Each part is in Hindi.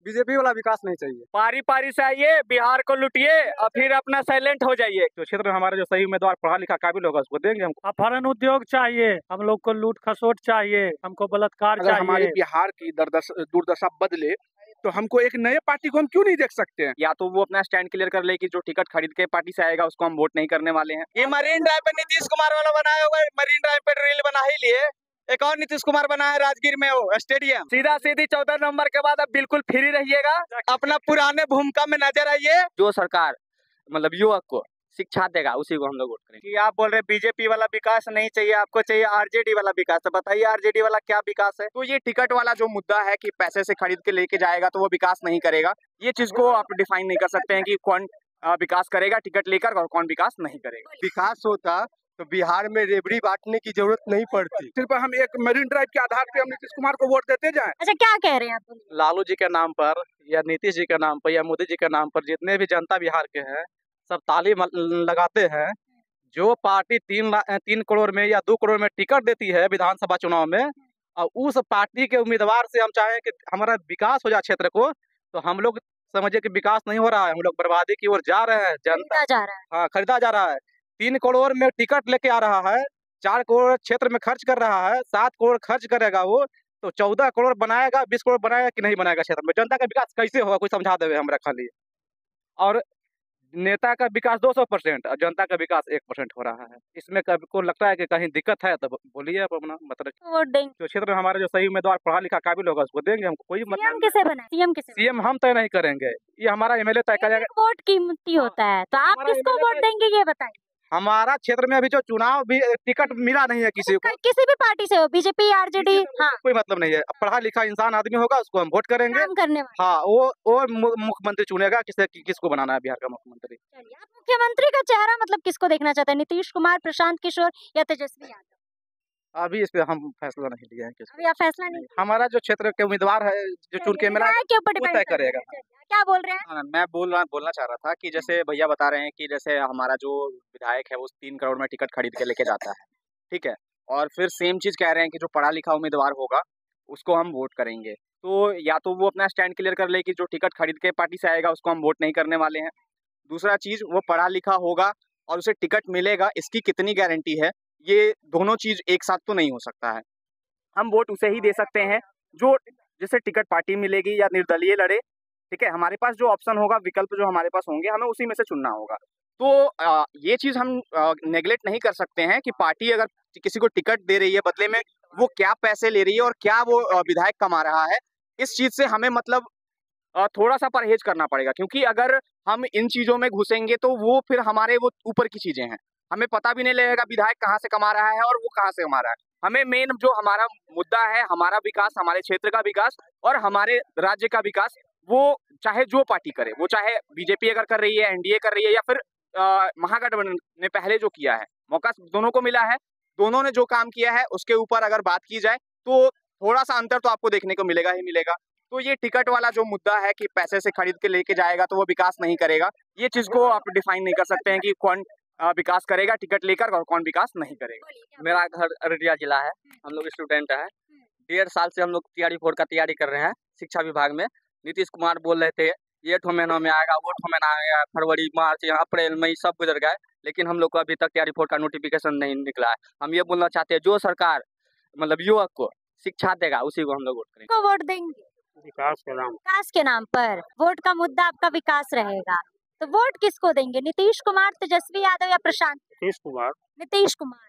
बीजेपी वाला विकास नहीं चाहिए। पारी पारी से आइए, बिहार को लुटिए और फिर अपना साइलेंट हो जाइए। तो क्षेत्र में हमारे जो सही उम्मीदवार पढ़ा लिखा काबिल होगा उसको देंगे हमको। अपहरण उद्योग चाहिए, हम लोग को लूट खसोट चाहिए, हमको बलात्कार अगर हमारे चाहिए। बिहार की दुर्दशा बदले तो हमको एक नए पार्टी को हम क्यों नहीं देख सकते हैं? या तो वो अपना स्टैंड क्लियर कर ले कि जो टिकट खरीद के पार्टी से आएगा उसको हम वोट नहीं करने वाले हैं। ये मरीन ड्राइव पे नीतीश कुमार वाला बनाया होगा, मरीन ड्राइव पे रील बना ही लिए। एक और नीतीश कुमार बना है राजगीर में वो स्टेडियम। सीधा सीधी 14 नंबर के बाद अब बिल्कुल फ्री रहिएगा, अपना पुराने भूमिका में नजर आइए। जो सरकार मतलब युवक को शिक्षा देगा उसी को हम लोग वोट करेंगे। कि आप बोल रहे बीजेपी वाला विकास नहीं चाहिए, आपको चाहिए आरजेडी वाला विकास। तो बताइए आरजेडी वाला क्या विकास है? तो ये टिकट वाला जो मुद्दा है कि पैसे से खरीद के लेके जाएगा तो वो विकास नहीं करेगा, ये चीज को आप डिफाइन नहीं कर सकते हैं कि कौन विकास करेगा टिकट लेकर और कौन विकास नहीं करेगा। विकास होता तो बिहार में रेबड़ी बांटने की जरूरत नहीं पड़ती। सिर्फ हम एक मरीन ड्राइव के आधार पे हम नीतीश कुमार को वोट देते जाएं। अच्छा, क्या कह रहे हैं आप? लालू जी के नाम पर या नीतीश जी के नाम पर या मोदी जी के नाम पर जितने भी जनता बिहार के हैं सब ताली लगाते हैं। जो पार्टी 3 करोड़ में या 2 करोड़ में टिकट देती है विधानसभा चुनाव में, और उस पार्टी के उम्मीदवार से हम चाहें कि हमारा विकास हो जाए क्षेत्र को, तो हम लोग समझे कि विकास नहीं हो रहा है, हम लोग बर्बादी की ओर जा रहे हैं। जनता जा रहा है। हाँ, खरीदा जा रहा है। 3 करोड़ में टिकट लेके आ रहा है, 4 करोड़ क्षेत्र में खर्च कर रहा है, 7 करोड़ खर्च करेगा वो, तो 14 करोड़ बनाएगा, 20 करोड़ बनाएगा कि नहीं बनाएगा क्षेत्र में? जनता का विकास कैसे होगा, कोई समझा देवे हमरा खाली। और नेता का विकास 200% और जनता का विकास 1% हो रहा है। इसमें कभी को लगता है कि कहीं दिक्कत है तो बोलिए अपना मतलब। वोट देंगे। जो क्षेत्र में हमारे जो सही उम्मीदवार पढ़ा लिखा काबिल होगा उसको देंगे हमको। कोई सीएम किसे बनाए? सीएम हम तय नहीं करेंगे, ये हमारा एमएलए तय करेगा। वोट कीमती होता है, तो आप हमारा किसको वोट देंगे ये बताइए। हमारा क्षेत्र में अभी जो चुनाव भी टिकट मिला नहीं है किसी को, किसी भी पार्टी से हो, बीजेपी आरजेडी, हाँ, कोई मतलब नहीं है। पढ़ा लिखा इंसान आदमी होगा उसको हम वोट करेंगे। काम करने वाला। हाँ, वो मुख्यमंत्री चुनेगा किसको बनाना है बिहार का मुख्यमंत्री। चलिए, आप मुख्यमंत्री का चेहरा मतलब किसको देखना चाहते हैं? नीतीश कुमार, प्रशांत किशोर या तेजस्वी यादव? अभी इस पे हम फैसला नहीं लिया है किसको। अभी आप फैसला नहीं? हमारा जो क्षेत्र के उम्मीदवार है जो चुन के मिला के ऊपर वो डिपेंड तय करेगा। क्या बोल रहे हैं? हाँ, मैं बोलना चाह रहा था कि जैसे भैया बता रहे हैं कि जैसे हमारा जो विधायक है वो 3 करोड़ में टिकट खरीद के लेके जाता है, ठीक है, और फिर सेम चीज कह रहे हैं कि जो पढ़ा लिखा उम्मीदवार होगा उसको हम वोट करेंगे। तो या तो वो अपना स्टैंड क्लियर कर ले कि जो टिकट खरीद के पार्टी से आएगा उसको हम वोट नहीं करने वाले हैं। दूसरा चीज, वो पढ़ा लिखा होगा और उसे टिकट मिलेगा, इसकी कितनी गारंटी है? ये दोनों चीज एक साथ तो नहीं हो सकता है। हम वोट उसे ही दे सकते हैं जो जिसे टिकट पार्टी मिलेगी या निर्दलीय लड़े, ठीक है। हमारे पास जो ऑप्शन होगा, विकल्प जो हमारे पास होंगे, हमें उसी में से चुनना होगा। तो ये चीज हम नेगलेक्ट नहीं कर सकते हैं कि पार्टी अगर किसी को टिकट दे रही है बदले में वो क्या पैसे ले रही है और क्या वो विधायक कमा रहा है, इस चीज से हमें मतलब थोड़ा सा परहेज करना पड़ेगा। क्योंकि अगर हम इन चीजों में घुसेंगे तो वो फिर हमारे वो ऊपर की चीजें हैं, हमें पता भी नहीं लगेगा विधायक कहाँ से कमा रहा है और वो कहाँ से कमा रहा है। हमें मेन जो हमारा मुद्दा है, हमारा विकास, हमारे क्षेत्र का विकास और हमारे राज्य का विकास, वो चाहे जो पार्टी करे, वो चाहे बीजेपी अगर कर रही है, एनडीए कर रही है, या फिर महागठबंधन ने पहले जो किया है, मौका दोनों को मिला है। दोनों ने जो काम किया है उसके ऊपर अगर बात की जाए तो थोड़ा सा अंतर तो आपको देखने को मिलेगा ही मिलेगा। तो ये टिकट वाला जो मुद्दा है कि पैसे से खरीद के लेके जाएगा तो वो विकास नहीं करेगा, ये चीज को आप डिफाइन नहीं कर सकते हैं कि कौन विकास करेगा टिकट लेकर और कौन विकास नहीं करेगा। मेरा घर अररिया जिला है, हम लोग स्टूडेंट है। 1.5 साल से हम लोग TRE4 का तैयारी कर रहे हैं शिक्षा विभाग में। नीतीश कुमार बोल रहे थे ये 8 महीनों में आएगा, वो 8 महीना आएगा, फरवरी, मार्च, अप्रैल, मई सब गुजर गए, लेकिन हम लोग को अभी तक TRE4 का नोटिफिकेशन नहीं निकला है। हम ये बोलना चाहते हैं जो सरकार मतलब युवक को शिक्षा देगा उसी को हम लोग वोट करेंगे। को वोट देंगे विकास के नाम पर। वोट का मुद्दा आपका विकास रहेगा, तो वोट किसको देंगे? नीतीश कुमार, तेजस्वी यादव या प्रशांत? नीतीश कुमार।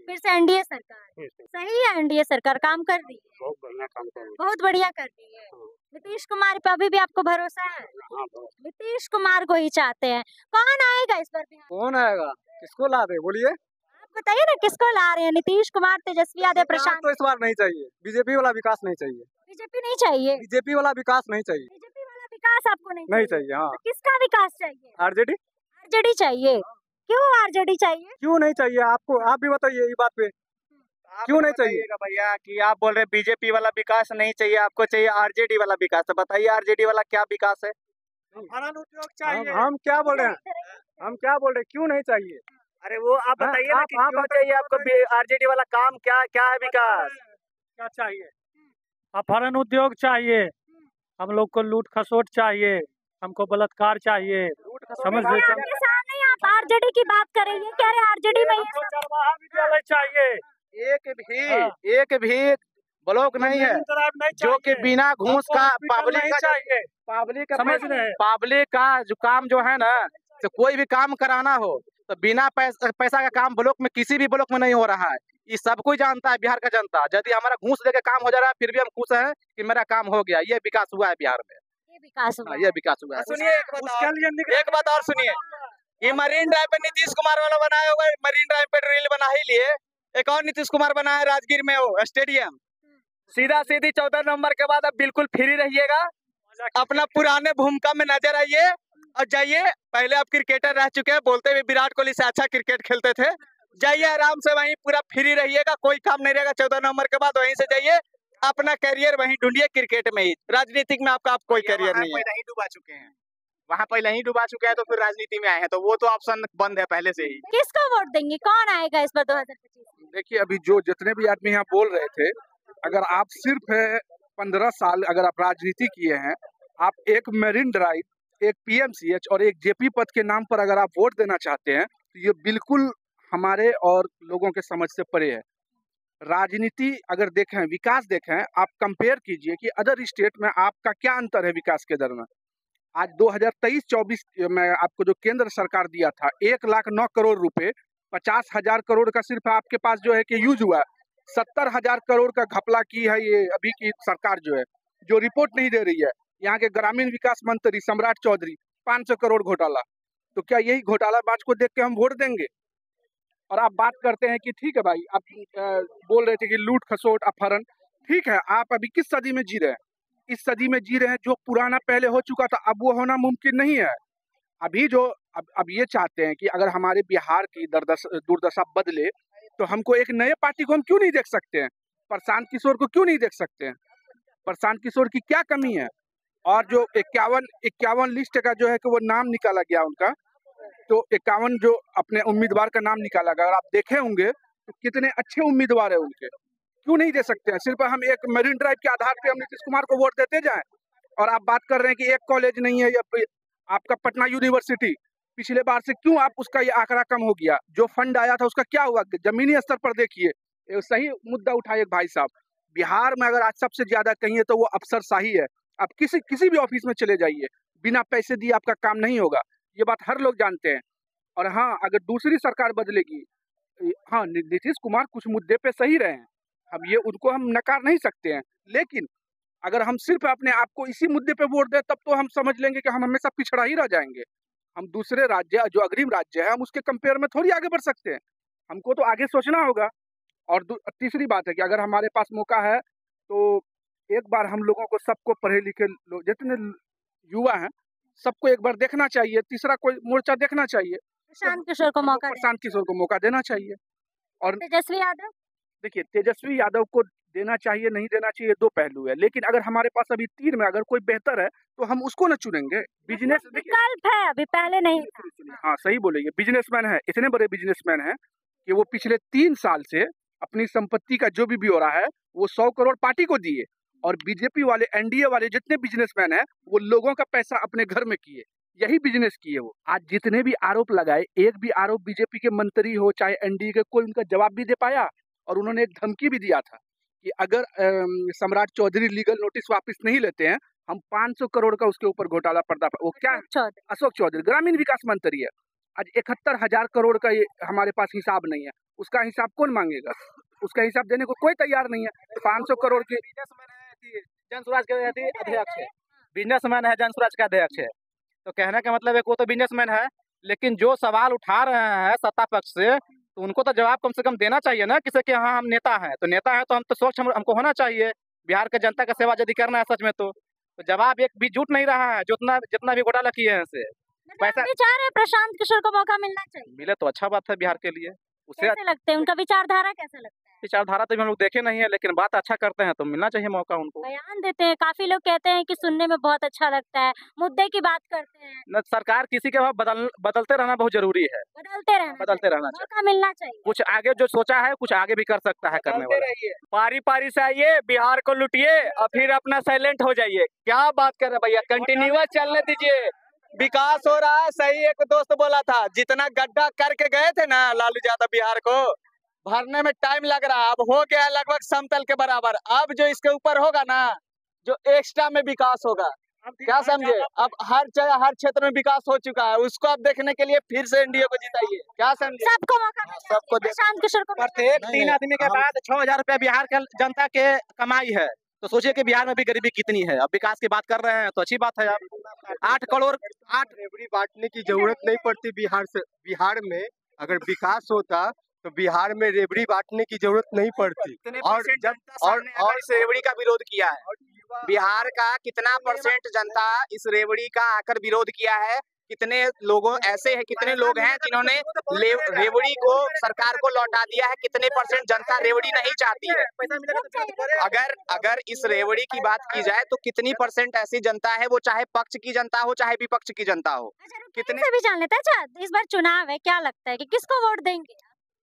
फिर से एनडीए सरकार सही है? एनडीए सरकार काम कर रही है, बहुत बढ़िया काम कर रही है, बहुत बढ़िया कर रही है। नीतीश कुमार पे अभी भी आपको भरोसा है? नीतीश कुमार को ही चाहते हैं। कौन आएगा इस बार बिहार? कौन आएगा, किसको ला दे बोलिए, आप बताइए ना, किसको ला रहे हैं? नीतीश कुमार, तेजस्वी यादव, प्रशांत? तो इस बार नहीं चाहिए, बीजेपी वाला विकास नहीं चाहिए। बीजेपी नहीं चाहिए? बीजेपी वाला विकास नहीं चाहिए। बीजेपी वाला विकास आपको नहीं चाहिए। हाँ, तो किसका विकास चाहिए? आरजेडी। आरजेडी चाहिए? क्यों आरजेडी चाहिए? क्यों नहीं चाहिए आपको, आप भी बताइए ये बात पे, क्यों नहीं चाहिए भैया? कि आप बोल रहे बीजेपी वाला विकास नहीं चाहिए, आपको चाहिए आरजेडी वाला विकास। तो बताइए आरजेडी वाला क्या विकास है? उद्योग चाहिए। हम क्या बोल रहे हैं, क्यों नहीं चाहिए? अरे वो आप बताइए ना कि क्यों चाहिए आपको आरजेडी वाला काम, क्या क्या है विकास? क्या चाहिए? अपहरण उद्योग चाहिए, हम लोग को लूट खसोट चाहिए, हमको बलात्कार चाहिए, समझ अरे लीजिए। आपके सामने ही आप आरजेडी की बात कर रही है, कह रहे आरजेडी में ये हमको सब चरवाहा विद्यालय चाहिए, एक भी ब्लॉक नहीं है मरीन ड्राइव नहीं जो कि चाहिए, बिना घूस हमको का हॉस्पिटल पब्लिक नहीं का चाहिए, समझ रहे हैं? पब्लिक का जो काम जो है ना, तो कोई भी काम कराना हो तो बिना पैसा का काम ब्लॉक में किसी भी ब्लॉक में नहीं हो रहा है। ये सब कोई जानता है, बिहार का जनता। यदि हमारा घूस लेके काम हो जा रहा है फिर भी हम खुश हैं कि मेरा काम हो गया। ये विकास हुआ है बिहार में, ये विकास हुआ हाँ, है। ये विकास हुआ है। सुनिए उसके लिए एक बात और सुनिए, ये मरीन ड्राइव पे नीतीश कुमार वाला बनाया होगा, मरीन ड्राइव पे रील बना ही लिए। एक और नीतीश कुमार बना है राजगीर में वो स्टेडियम। सीधा सीधी 14 नंबर के बाद अब बिल्कुल फ्री रहिएगा, अपना पुराने भूमिका में नजर आइए और जाइए। पहले आप क्रिकेटर रह चुके हैं, बोलते हुए विराट कोहली से अच्छा क्रिकेट खेलते थे। जाइए आराम से, वहीं पूरा फ्री रहिएगा, कोई काम नहीं रहेगा। 14 नंबर के बाद वहीं से जाइए, अपना करियर वहीं ढूंढिए, क्रिकेट में ही। राजनीतिक में आपका कोई करियर नहीं है। पहले ही डुबा चुके हैं, वहाँ पहले ही डुबा चुके हैं, तो फिर राजनीति में आए हैं, तो वो तो ऑप्शन बंद है पहले से ही। किसको वोट देंगे, कौन आएगा इस बार 2025? देखिए, अभी जो जितने भी आदमी यहाँ बोल रहे थे, अगर आप सिर्फ 15 साल अगर आप राजनीति किए हैं, आप एक मरीन ड्राइव, एक पीएमसीएच और एक जेपी पद के नाम पर अगर आप वोट देना चाहते हैं, तो ये बिल्कुल हमारे और लोगों के समझ से परे है। राजनीति अगर देखें, विकास देखें, आप कंपेयर कीजिए कि अदर स्टेट में आपका क्या अंतर है विकास के दर में। आज 2023-24 में आपको जो केंद्र सरकार दिया था 1,09 करोड़ रुपए, 50,000 करोड़ का सिर्फ आपके पास जो है कि यूज हुआ। 70,000 करोड़ का घपला की है ये अभी की सरकार जो है, जो रिपोर्ट नहीं दे रही है। यहाँ के ग्रामीण विकास मंत्री सम्राट चौधरी 500 करोड़ घोटाला। तो क्या यही घोटालाबाज को देख के हम वोट देंगे? और आप बात करते हैं कि ठीक है भाई, आप बोल रहे थे कि लूट खसोट अपहरण, ठीक है, आप अभी किस सदी में जी रहे हैं? इस सदी में जी रहे हैं, जो पुराना पहले हो चुका था अब वो होना मुमकिन नहीं है। अभी जो अब ये चाहते हैं कि अगर हमारे बिहार की दुर्दशा बदले तो हमको एक नए पार्टी को हम क्यों नहीं देख सकते हैं? प्रशांत किशोर को क्यों नहीं देख सकते हैं? प्रशांत किशोर की क्या कमी है? और जो 51 लिस्ट का जो है कि वो नाम निकाला गया उनका, तो 51 जो अपने उम्मीदवार का नाम निकाला गया, अगर आप देखे होंगे तो कितने अच्छे उम्मीदवार है उनके, क्यों नहीं दे सकते हैं? सिर्फ हम एक मरीन ड्राइव के आधार पे हम नीतीश कुमार को वोट देते जाएं। और आप बात कर रहे हैं कि एक कॉलेज नहीं है, या आपका पटना यूनिवर्सिटी, पिछले बार से क्यों आप उसका ये आंकड़ा कम हो गया? जो फंड आया था उसका क्या हुआ? जमीनी स्तर पर देखिए, सही मुद्दा उठाइए भाई साहब। बिहार में अगर आज सबसे ज्यादा कहीं है तो वो अफसरशाही है। आप किसी भी ऑफिस में चले जाइए, बिना पैसे दिए आपका काम नहीं होगा, ये बात हर लोग जानते हैं। और हाँ, अगर दूसरी सरकार बदलेगी, हाँ, नीतीश कुमार कुछ मुद्दे पे सही रहे हैं, अब ये उनको हम नकार नहीं सकते हैं, लेकिन अगर हम सिर्फ अपने आप को इसी मुद्दे पे वोट दें तब तो हम समझ लेंगे कि हम हमेशा पिछड़ा ही रह जाएंगे। हम दूसरे राज्य, जो अग्रिम राज्य है, हम उसके कंपेयर में थोड़ी आगे बढ़ सकते हैं। हमको तो आगे सोचना होगा। और तीसरी बात है कि अगर हमारे पास मौका है तो एक बार हम लोगों को, सबको पढ़े लिखे लोग, जितने युवा हैं, सबको एक बार देखना चाहिए, तीसरा कोई मोर्चा देखना चाहिए। प्रशांत किशोर को मौका दें। प्रशांत किशोर को मौका देना चाहिए। और तेजस्वी यादव, देखिए, तेजस्वी यादव को देना चाहिए, नहीं देना चाहिए, दो पहलू है। लेकिन अगर हमारे पास अभी 3 में अगर कोई बेहतर है तो हम उसको न चुनेंगे। बिजनेस विकल्प है, अभी पहले नहीं था। हाँ, सही बोले, ये बिजनेसमैन है, इतने बड़े बिजनेसमैन है कि वो पिछले 3 साल से अपनी संपत्ति का जो भी ब्यौरा है वो 100 करोड़ पार्टी को दिए। और बीजेपी वाले, एनडीए वाले जितने बिजनेसमैन हैं, वो लोगों का पैसा अपने घर में किए, यही बिजनेस किए। वो आज जितने भी आरोप लगाए, एक भी आरोप बीजेपी के मंत्री हो चाहे एनडीए के, कोई उनका जवाब भी दे पाया। और उन्होंने एक धमकी भी दिया था कि अगर सम्राट चौधरी लीगल नोटिस वापस नहीं लेते हैं, हम 500 करोड़ का उसके ऊपर घोटाला पर्दा। वो क्या, अशोक चौधरी ग्रामीण विकास मंत्री है। आज 71,000 करोड़ का ये हमारे पास हिसाब नहीं है, उसका हिसाब कौन मांगेगा? उसका हिसाब देने को कोई तैयार नहीं है। 500 करोड़ के जनसुराज के अध्यक्ष है, बिजनेसमैन है, जनसुराज का अध्यक्ष है। तो कहने का मतलब है वो तो बिजनेसमैन है, लेकिन जो सवाल उठा रहे हैं सत्ता पक्ष से, तो उनको तो जवाब कम से कम देना चाहिए ना, किसी के हाँ हम नेता हैं, तो नेता है तो हम तो स्वच्छ हमको होना चाहिए। बिहार के जनता का सेवा यदि करना है सच में, तो जवाब एक भी जुट नहीं रहा है। जितना भी घोटाला किए हैं से पैसा चाह रहे प्रशांत किशोर को मौका मिलना चाहिए। मिले तो अच्छा बात है बिहार के लिए। उससे कैसे लगते हैं, उनका विचारधारा कैसा लगता है? विचारधारा तो हम लोग देखे नहीं है, लेकिन बात अच्छा करते हैं तो मिलना चाहिए मौका उनको। बयान देते हैं, काफी लोग कहते हैं कि सुनने में बहुत अच्छा लगता है, मुद्दे की बात करते हैं। न सरकार किसी के बाद बदलते रहना बहुत जरूरी है, बदलते रहना चाहिए, मौका मिलना चाहिए। कुछ आगे जो सोचा है कुछ आगे भी कर सकता है करने वाला। पारी पारी से आइए, बिहार को लुटिए और फिर अपना साइलेंट हो जाइए। क्या बात कर रहे हैं भैया, कंटिन्यूअस चलने दीजिए। विकास हो रहा है, सही एक दोस्त बोला था, जितना गड्ढा करके गए थे ना लालू यादव बिहार को, भरने में टाइम लग रहा है, अब हो गया है लगभग समतल के बराबर। अब जो इसके ऊपर होगा ना, जो एक्स्ट्रा में विकास होगा, क्या समझे, अब हर जगह हर क्षेत्र में विकास हो चुका है, उसको अब देखने के लिए फिर से एनडीए को जिताइए। क्या समझे, सबको मौका मिलना सबको चाहिए। प्रशांत किशोर को प्रत्येक 3 आदमी के बाद 6,000 रुपया बिहार के जनता के कमाई है, तो सोचिए कि बिहार में भी गरीबी कितनी है। अब विकास की बात कर रहे हैं तो अच्छी बात है। आप 8 करोड़ 8 रेवड़ी बांटने की जरूरत नहीं पड़ती बिहार में अगर विकास होता तो बिहार में रेवड़ी बांटने की जरूरत नहीं पड़ती। और इस रेवड़ी का विरोध किया है, बिहार का कितना परसेंट जनता इस रेवड़ी का आकर विरोध किया है, कितने लोगों ऐसे हैं, कितने लोग हैं जिन्होंने रेवड़ी को सरकार को लौटा दिया है, कितने परसेंट जनता रेवड़ी नहीं चाहती है। अगर इस रेवड़ी की बात की जाए तो कितनी परसेंट ऐसी जनता है, वो चाहे पक्ष की जनता हो चाहे विपक्ष की जनता हो, कितने से भी जान लेते हैं। अच्छा, इस बार चुनाव है, क्या लगता है कि किसको वोट देंगे?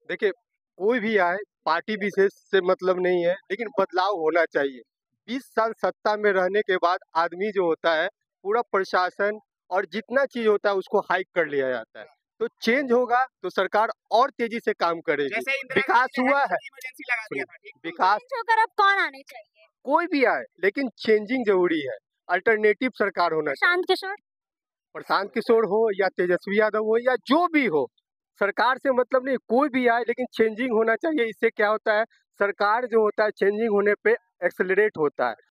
देखिए, कोई भी आए पार्टी विशेष से मतलब नहीं है, लेकिन बदलाव होना चाहिए। 20 साल सत्ता में रहने के बाद आदमी जो होता है पूरा प्रशासन और जितना चीज होता है उसको हाइक कर लिया जाता है, तो चेंज होगा तो सरकार और तेजी से काम करेगी। विकास हुआ है, विकास होकर अब कौन आने चाहिए? कोई भी आए लेकिन चेंजिंग जरूरी है, अल्टरनेटिव सरकार होना चाहिए। प्रशांत किशोर हो या तेजस्वी यादव हो या जो भी हो, सरकार से मतलब नहीं, कोई भी आए लेकिन चेंजिंग होना चाहिए। इससे क्या होता है, सरकार जो होता है चेंजिंग होने पे एक्सेलरेट होता है।